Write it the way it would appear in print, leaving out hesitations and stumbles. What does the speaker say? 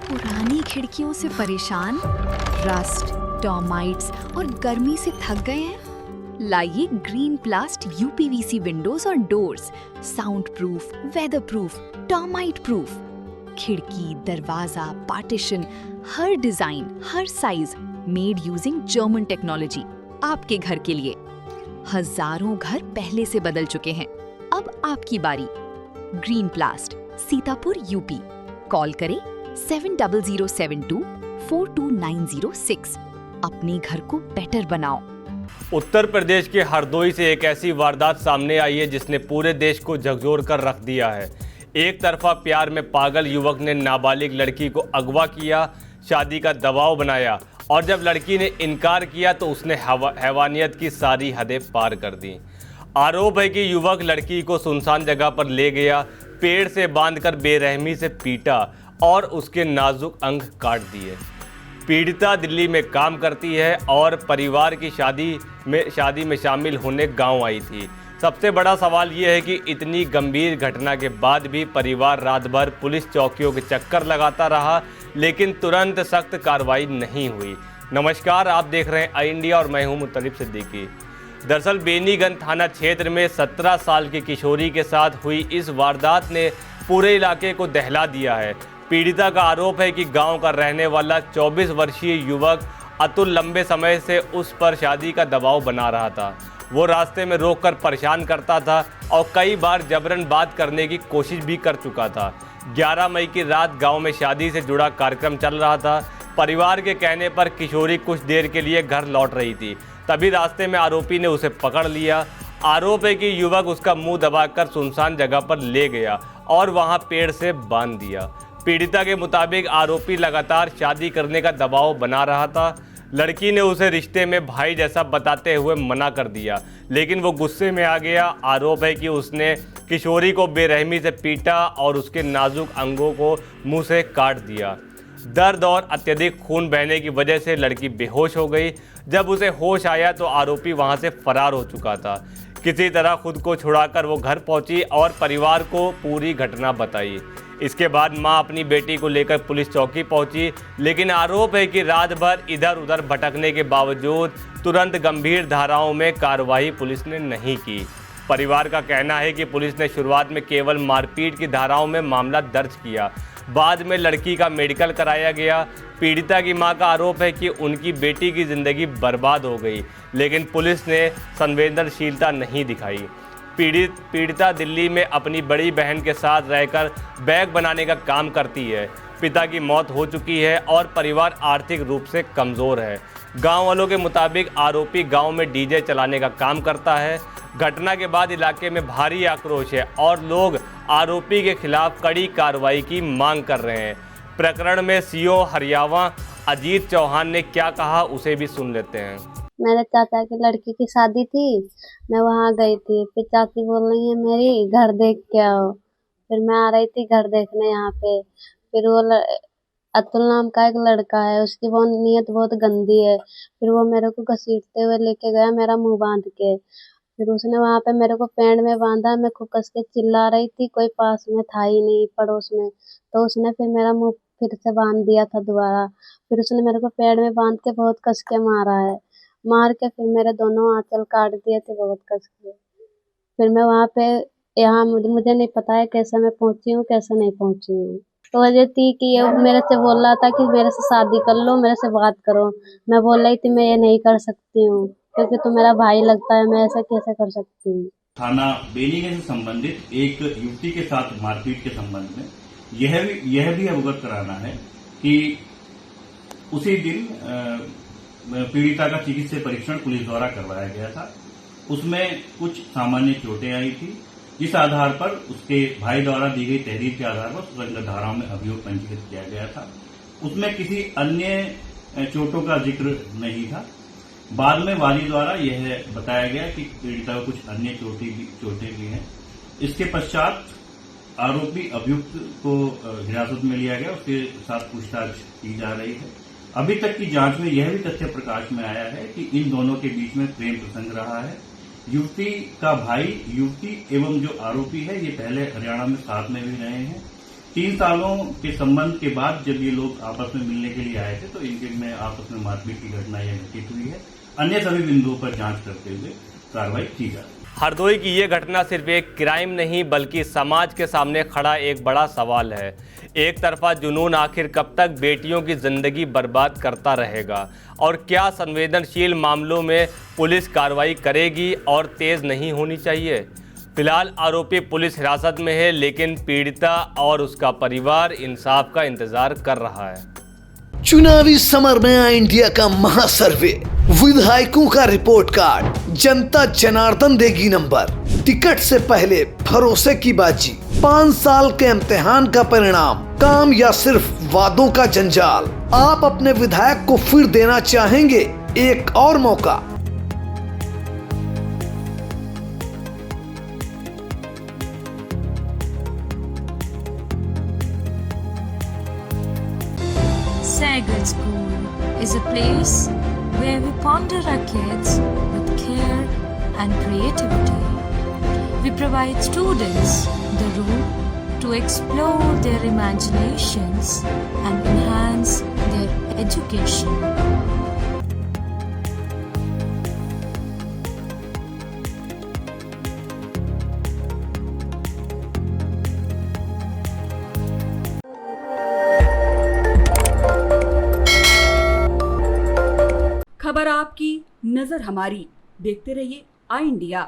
पुरानी खिड़कियों से परेशान, रस्ट, टर्माइट्स और गर्मी से थक गए हैं? लाइए ग्रीन प्लास्ट यूपीवीसी विंडोज और doors, sound proof, weather proof, termite proof. खिड़की, दरवाजा, पार्टीशन, हर डिजाइन, हर size, made using German technology, आपके घर के लिए। हजारों घर पहले से बदल चुके हैं, अब आपकी बारी। Green प्लास्ट, Sitapur, UP. कॉल करें 7072422906। अपने घर को बेटर बनाओ। उत्तर प्रदेश के हरदोई से एक ऐसी वारदात सामने आई है जिसने पूरे देश को झकझोर कर रख दिया है। एक तरफा प्यार में पागल युवक ने नाबालिग लड़की को अगवा किया, शादी का दबाव बनाया और जब लड़की ने इनकार किया तो उसने हैवानियत की सारी हदें पार कर दी। आरोप है कि युवक लड़की को सुनसान जगह पर ले गया, पेड़ से बांधकर बेरहमी से पीटा और उसके नाजुक अंग काट दिए। पीड़िता दिल्ली में काम करती है और परिवार की शादी में शामिल होने गांव आई थी। सबसे बड़ा सवाल ये है कि इतनी गंभीर घटना के बाद भी परिवार रात भर पुलिस चौकियों के चक्कर लगाता रहा, लेकिन तुरंत सख्त कार्रवाई नहीं हुई। नमस्कार, आप देख रहे हैं आई इंडिया और मैं हूं मुत्तलिब सिद्दीकी। दरअसल बेनीगंज थाना क्षेत्र में 17 साल की किशोरी के साथ हुई इस वारदात ने पूरे इलाके को दहला दिया है। पीड़िता का आरोप है कि गांव का रहने वाला 24 वर्षीय युवक अतुल लंबे समय से उस पर शादी का दबाव बना रहा था। वो रास्ते में रोककर परेशान करता था और कई बार जबरन बात करने की कोशिश भी कर चुका था। 11 मई की रात गांव में शादी से जुड़ा कार्यक्रम चल रहा था। परिवार के कहने पर किशोरी कुछ देर के लिए घर लौट रही थी, तभी रास्ते में आरोपी ने उसे पकड़ लिया। आरोप है कि युवक उसका मुंह दबाकर सुनसान जगह पर ले गया और वहां पेड़ से बांध दिया। पीड़िता के मुताबिक आरोपी लगातार शादी करने का दबाव बना रहा था। लड़की ने उसे रिश्ते में भाई जैसा बताते हुए मना कर दिया, लेकिन वो गुस्से में आ गया। आरोप है कि उसने किशोरी को बेरहमी से पीटा और उसके नाजुक अंगों को मुंह से काट दिया। दर्द और अत्यधिक खून बहने की वजह से लड़की बेहोश हो गई। जब उसे होश आया तो आरोपी वहां से फरार हो चुका था। किसी तरह खुद को छुड़ाकर वो घर पहुंची और परिवार को पूरी घटना बताई। इसके बाद मां अपनी बेटी को लेकर पुलिस चौकी पहुंची, लेकिन आरोप है कि रात भर इधर उधर भटकने के बावजूद तुरंत गंभीर धाराओं में कार्रवाई पुलिस ने नहीं की। परिवार का कहना है कि पुलिस ने शुरुआत में केवल मारपीट की धाराओं में मामला दर्ज किया, बाद में लड़की का मेडिकल कराया गया। पीड़िता की मां का आरोप है कि उनकी बेटी की ज़िंदगी बर्बाद हो गई, लेकिन पुलिस ने संवेदनशीलता नहीं दिखाई। पीड़िता दिल्ली में अपनी बड़ी बहन के साथ रहकर बैग बनाने का काम करती है। पिता की मौत हो चुकी है और परिवार आर्थिक रूप से कमज़ोर है। गांव वालों के मुताबिक आरोपी गांव में डीजे चलाने का काम करता है। घटना के बाद इलाके में भारी आक्रोश है और लोग आरोपी के खिलाफ कड़ी कार्रवाई की मांग कर रहे हैं। प्रकरण में सीओ हरियाणा अजीत चौहान ने क्या कहा, उसे भी सुन लेते हैं। मेरे चाचा की लड़की की शादी थी, मैं वहाँ गई थी। फिर चाची बोल रही है मेरी घर देख के आओ। फिर मैं आ रही थी घर देखने यहाँ पे। फिर वो अतुल नाम का एक लड़का है, उसकी वो नीयत बहुत गंदी है। फिर वो मेरे को घसीटते हुए लेके गया, मेरा मुंह बांध के। फिर उसने वहाँ पे मेरे को पेड़ में बांधा। मैं खूब कस के चिल्ला रही थी, कोई पास में था ही नहीं पड़ोस में, तो उसने फिर मेरा मुंह फिर से बांध दिया था दोबारा। फिर उसने मेरे को पेड़ में बांध के बहुत कस के मारा है। मार के फिर मेरे दोनों आंचल काट दिए थे बहुत कस के। फिर मैं वहाँ पे यहाँ मुझे नहीं पता है कैसे मैं पहुंची हूँ कैसे नहीं पहुंची हूँ। तो वजह थी कि ये मेरे से बोल रहा था कि मेरे से शादी कर लो, मेरे से बात करो। मैं बोल रही थी मैं ये नहीं कर सकती हूँ क्योंकि तू मेरा भाई लगता है, मैं ऐसा कैसे कर सकती हूँ। थाना बेनीगंज से संबंधित एक युवती के साथ मारपीट के संबंध में यह भी अवगत कराना है कि उसी दिन पीड़िता का चिकित्सीय परीक्षण पुलिस द्वारा करवाया गया था। उसमें कुछ सामान्य चोटें आई थी, जिस आधार पर उसके भाई द्वारा दी गई तहरीर के आधार पर सुरंग धाराओं में अभियोग पंजीकृत किया गया था। उसमें किसी अन्य चोटों का जिक्र नहीं था। बाद में वाली द्वारा यह बताया गया कि पीड़िता को कुछ अन्य चोटें भी हैं। इसके पश्चात आरोपी अभियुक्त को हिरासत में लिया गया, उसके साथ पूछताछ की जा रही है। अभी तक की जांच में यह भी तथ्य प्रकाश में आया है कि इन दोनों के बीच में प्रेम प्रसंग रहा है। युवती का भाई युवती एवं जो आरोपी है ये पहले हरियाणा में साथ में भी रहे हैं। 3 सालों के संबंध के बाद जब ये लोग आपस में मिलने के लिए आए थे तो इनके में आपस में मारपीट की घटना यह घटित हुई है। अन्य सभी बिंदुओं पर जांच करते हुए कार्रवाई की जा रही है। हरदोई की ये घटना सिर्फ एक क्राइम नहीं बल्कि समाज के सामने खड़ा एक बड़ा सवाल है। एक तरफा जुनून आखिर कब तक बेटियों की जिंदगी बर्बाद करता रहेगा और क्या संवेदनशील मामलों में पुलिस कार्रवाई करेगी और तेज नहीं होनी चाहिए। फिलहाल आरोपी पुलिस हिरासत में है लेकिन पीड़िता और उसका परिवार इंसाफ का इंतजार कर रहा है। चुनावी समर में आया इंडिया का महासर्वे, विधायकों का रिपोर्ट कार्ड, जनता जनार्दन देगी नंबर, टिकट से पहले भरोसे की बाजी, 5 साल के इम्तिहान का परिणाम, काम या सिर्फ वादों का जंजाल। आप अपने विधायक को फिर देना चाहेंगे एक और मौका? Sagan School is a place where we ponder our kids with care and creativity. We provide students the room to explore their imaginations and enhance their education. खबर आपकी, नजर हमारी। देखते रहिए आई इंडिया।